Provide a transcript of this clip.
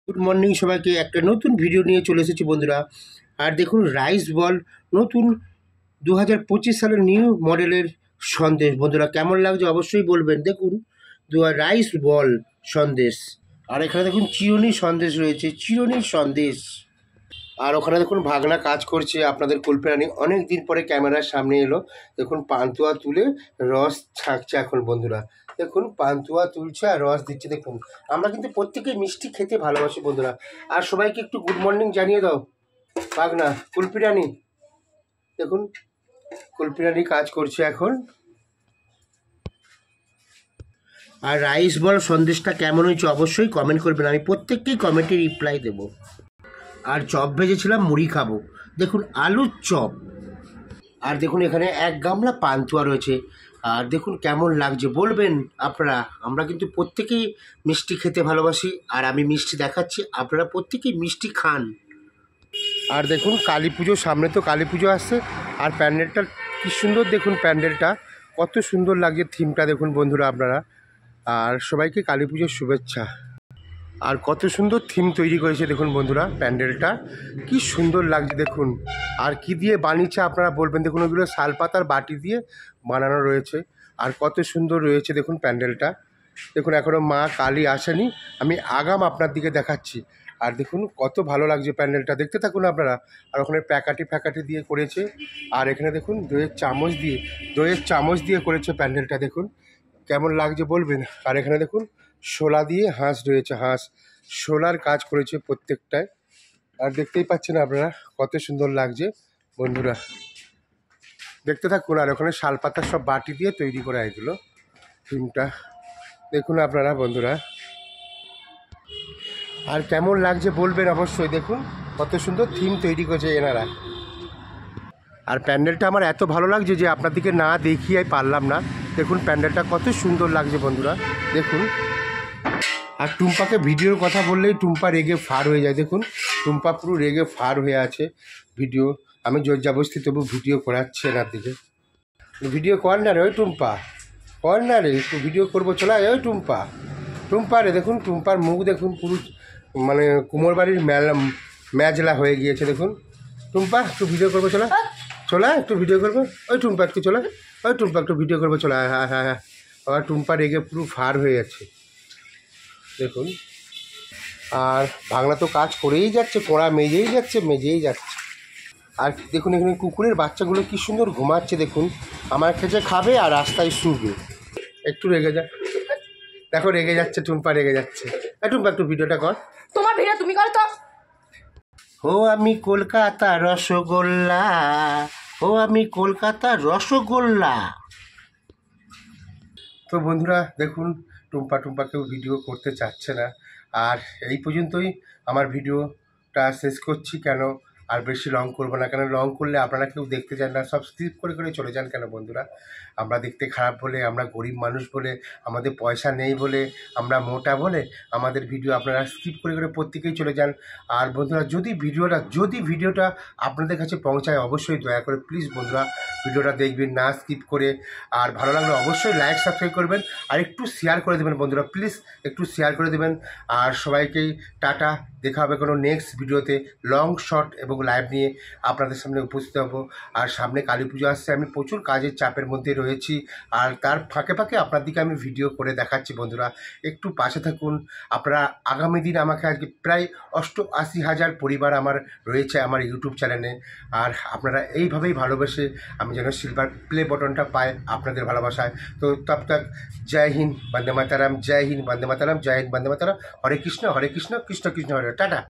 Good morning সবাইকে। একটা নতুন ভিডিও নিয়ে চলে এসেছি বন্ধুরা। আর দেখুন রাইস বল নতুন 2025 সালের নিউ মডেলের সন্দেশ। বন্ধুরা কেমন লাগছে অবশ্যই বলবেন। দেখুন রাইস বল সন্দেশ। আর এখানে দেখুন চিরুনি সন্দেশ রয়েছে, চিরুনি সন্দেশ। আর ওখানে দেখুন ভাগনা কাজ করছে, আপনাদের কল্পনানি অনেক দিন পরে ক্যামেরার সামনে এলো। দেখুন পান্তুয়া তুলে রস ছাঁকছে এখন বন্ধুরা। দেখুন পান্তুয়া তুলছে আর রস দিচ্ছে। দেখুন আমরা কিন্তু প্রত্যেকেই মিষ্টি খেতে ভালোবাসি বন্ধুরা। আর সবাইকে একটু গুড মর্নিং জানিয়ে দাও ভাগনা কুলপিরানি। দেখুন কুলপিরানি কাজ করছে এখন। আর রাইস বল সন্দেশটা কেমন হয়েছে অবশ্যই কমেন্ট করবেন, আমি প্রত্যেককেই কমেন্টে রিপ্লাই দেবো। আর চপ ভেজেছিলাম, মুড়ি খাবো। দেখুন আলুর চপ। আর দেখুন এখানে 1 গামলা পান্তুয়া রয়েছে। আর দেখুন কেমন লাগছে বলবেন আপনারা। আমরা কিন্তু প্রত্যেকেই মিষ্টি খেতে ভালোবাসি, আর আমি মিষ্টি দেখাচ্ছি, আপনারা প্রত্যেকেই মিষ্টি খান। আর দেখুন কালী পুজো সামনে, তো কালী পুজো আসছে। আর প্যান্ডেলটা কী সুন্দর, দেখুন প্যান্ডেলটা কত সুন্দর লাগছে, থিমটা দেখুন বন্ধুরা আপনারা। আর সবাইকে কালী পুজোর শুভেচ্ছা। আর কত সুন্দর থিম তৈরি করেছে দেখুন বন্ধুরা, প্যান্ডেলটা কি সুন্দর লাগছে দেখুন। আর কি দিয়ে বানিয়েছে আপনারা বলবেন। দেখুন ওগুলো শালপাতার বাটি দিয়ে বানানো রয়েছে। আর কত সুন্দর রয়েছে দেখুন প্যান্ডেলটা। দেখুন এখনও মা কালী আসেনি, আমি আগাম আপনার দিকে দেখাচ্ছি। আর দেখুন কত ভালো লাগছে প্যান্ডেলটা, দেখতে থাকুন আপনারা। আর ওখানে প্যাকাটি দিয়ে করেছে। আর এখানে দেখুন দইয়ের চামচ দিয়ে করেছে প্যান্ডেলটা। দেখুন কেমন লাগছে বলবেন। আর এখানে দেখুন শোলা দিয়ে হাঁস রয়েছে, হাঁস শোলার কাজ করেছে প্রত্যেকটায়। আর দেখতেই পাচ্ছেন আপনারা কত সুন্দর লাগছে বন্ধুরা, দেখতে থাকুন। আর ওখানে শালপাতার সব বাটি দিয়ে তৈরি করা এগুলো থিমটা দেখুন আপনারা বন্ধুরা। আর কেমন লাগছে বলবেন অবশ্যই। দেখুন কত সুন্দর থিম তৈরি করেছে এনারা। আর প্যান্ডেলটা আমার এত ভালো লাগছে যে আপনাদেরকে না দেখিয়ে পারলাম না। দেখুন প্যান্ডেলটা কত সুন্দর লাগছে বন্ধুরা দেখুন। আর টুম্পাকে ভিডিওর কথা বললেই টুম্পা রেগে ফার হয়ে যায়। দেখুন টুম্পা পুরো রেগে ফার হয়ে আছে। ভিডিও আমি জোর জবরদস্তি তবু ভিডিও করাচ্ছি এনার দিকে। ভিডিও কর না রে ওই টুম্পা, কর না রে, একটু ভিডিও করবো চলে ওই টুম্পা রে। দেখুন টুম্পার মুখ দেখুন পুরো মানে কুমোর বাড়ির মেজলা হয়ে গিয়েছে। দেখুন টুম্পা একটু ভিডিও করবো চলা একটু ভিডিও করবো। ওই টুম্পা একটু একটু ভিডিও করবো চলা। হ্যাঁ হ্যাঁ হ্যাঁ। আবার টুম্পা রেগে পুরো ফার হয়ে যাচ্ছে দেখুন। আর ভাগনা তো কাজ করেই যাচ্ছে, কোড়া মেজেই যাচ্ছে। আর দেখুন এখানে কুকুরের বাচ্চাগুলো কি সুন্দর ঘুমাচ্ছে। দেখুন আমার কাছে খাবে আর রাস্তায় শুবে। একটু রেগে যা, দেখো রেগে যাচ্ছে টুম্পা, রেগে যাচ্ছে। টুম্পা একটু ভিডিওটা কর, তোমার ভিডিও তুমি করো তো। ও আমি কলকাতা রসগোল্লা, ও আমি কলকাতা রসগোল্লা। তো বন্ধুরা দেখুন টুম্পা কেউ ভিডিও করতে চাচ্ছে না। আর এই পর্যন্তই আমার ভিডিওটা শেষ করছি। কেন আর বেশি লং করবো না, কেন লং করলে আপনারা কেউ দেখতে চান না, সব স্কিপ করে চলে যান কেন বন্ধুরা। আমরা দেখতে খারাপ বলে, আমরা গরিব মানুষ বলে, আমাদের পয়সা নেই বলে, আমরা মোটা বলে আমাদের ভিডিও আপনারা স্কিপ করে প্রত্যেকেই চলে যান। আর বন্ধুরা যদি ভিডিওটা আপনাদের কাছে পৌঁছায় অবশ্যই দয়া করে প্লিজ বন্ধুরা ভিডিওটা দেখবেন না স্কিপ করে। আর ভালো লাগলে অবশ্যই লাইক সাবস্ক্রাইব করবেন, আর একটু শেয়ার করে দেবেন বন্ধুরা, প্লিজ একটু শেয়ার করে দেবেন। আর সবাইকেই টাটা, দেখা হবে কোনো নেক্সট ভিডিওতে লং শর্ট এবং লাইভ নিয়ে আপনাদের সামনে উপস্থিত হব। আর সামনে কালী পুজো আসছে, আমি প্রচুর কাজের চাপের মধ্যে রয়েছি। আর তার ফাঁকে আপনার দিকে আমি ভিডিও করে দেখাচ্ছি বন্ধুরা, একটু পাশে থাকুন আপনারা। আগামী দিন আমাকে আজকে প্রায় 88,000 পরিবার আমার রয়েছে আমার ইউটিউব চ্যানেলে। আর আপনারা এইভাবেই ভালোবেসে আমি যেন সিলভার প্লে বটনটা পাই আপনাদের ভালোবাসায়। তো তব তক জয় হিন্দ, বন্দে মাতারাম, জয় হিন্দ, বন্দে মাতারাম, জয় হিন্দ, বন্দে মাতারাম, হরে কৃষ্ণ কৃষ্ণ কৃষ্ণ হরে। টাটা।